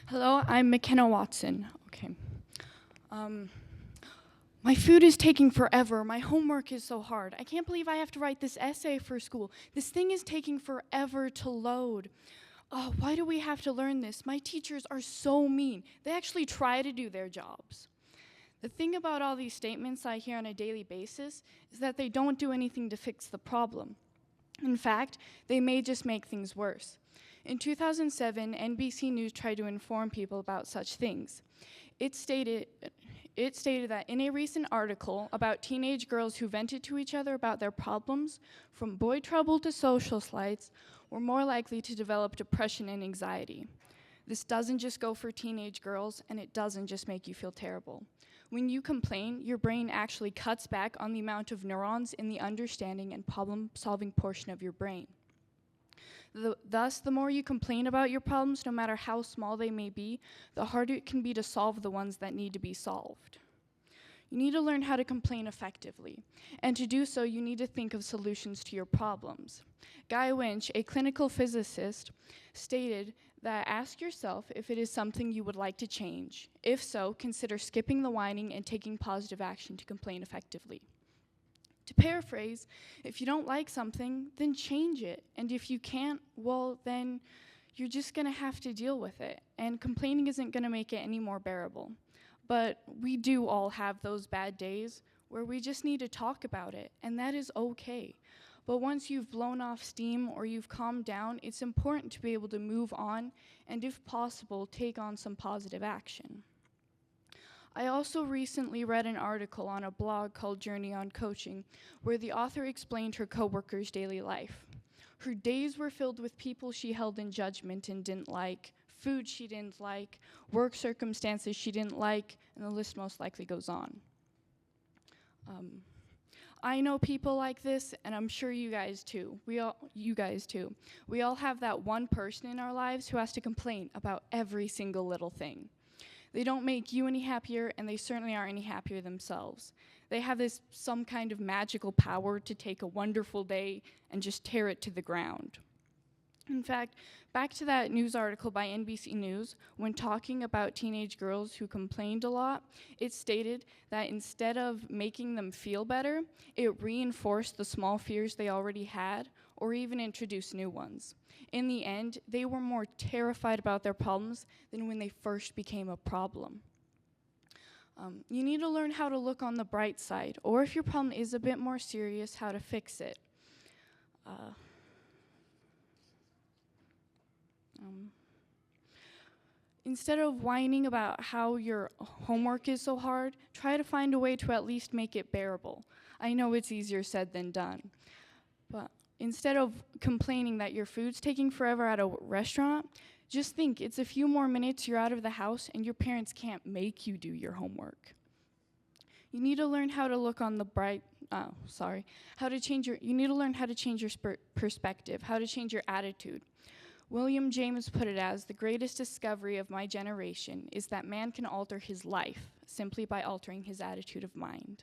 Hello, I'm McKennah Watson. Okay. My food is taking forever. My homework is so hard. I can't believe I have to write this essay for school. This thing is taking forever to load. Oh, why do we have to learn this? My teachers are so mean. They actually try to do their jobs. The thing about all these statements I hear on a daily basis is that they don't do anything to fix the problem. In fact, they may just make things worse. In 2007, NBC News tried to inform people about such things. It stated that in a recent article about teenage girls who vented to each other about their problems, from boy trouble to social slights, were more likely to develop depression and anxiety. This doesn't just go for teenage girls, and it doesn't just make you feel terrible. When you complain, your brain actually cuts back on the amount of neurons in the understanding and problem-solving portion of your brain. Thus, the more you complain about your problems, no matter how small they may be, the harder it can be to solve the ones that need to be solved. You need to learn how to complain effectively, and to do so, you need to think of solutions to your problems. Guy Winch, a clinical physicist, stated that ask yourself if it is something you would like to change. If so, consider skipping the whining and taking positive action to complain effectively. To paraphrase, if you don't like something, then change it. And if you can't, well, then you're just gonna have to deal with it. And complaining isn't gonna make it any more bearable. But we do all have those bad days where we just need to talk about it, and that is okay. But once you've blown off steam or you've calmed down, it's important to be able to move on and, if possible, take on some positive action. I also recently read an article on a blog called Journey on Coaching, where the author explained her coworker's daily life. Her days were filled with people she held in judgment and didn't like, food she didn't like, work circumstances she didn't like, and the list most likely goes on. I know people like this, and I'm sure you guys too. We all have that one person in our lives who has to complain about every single little thing. They don't make you any happier, and they certainly aren't any happier themselves. They have some kind of magical power to take a wonderful day and just tear it to the ground. In fact, back to that news article by NBC News, when talking about teenage girls who complained a lot, it stated that instead of making them feel better, it reinforced the small fears they already had, or even introduced new ones. In the end, they were more terrified about their problems than when they first became a problem. You need to learn how to look on the bright side, or if your problem is a bit more serious, how to fix it. Instead of whining about how your homework is so hard, try to find a way to at least make it bearable. I know it's easier said than done, but instead of complaining that your food's taking forever at a restaurant, just think it's a few more minutes you're out of the house and your parents can't make you do your homework. You need to learn how to look on the you need to learn how to change your perspective, how to change your attitude. William James put it as, the greatest discovery of my generation is that man can alter his life simply by altering his attitude of mind.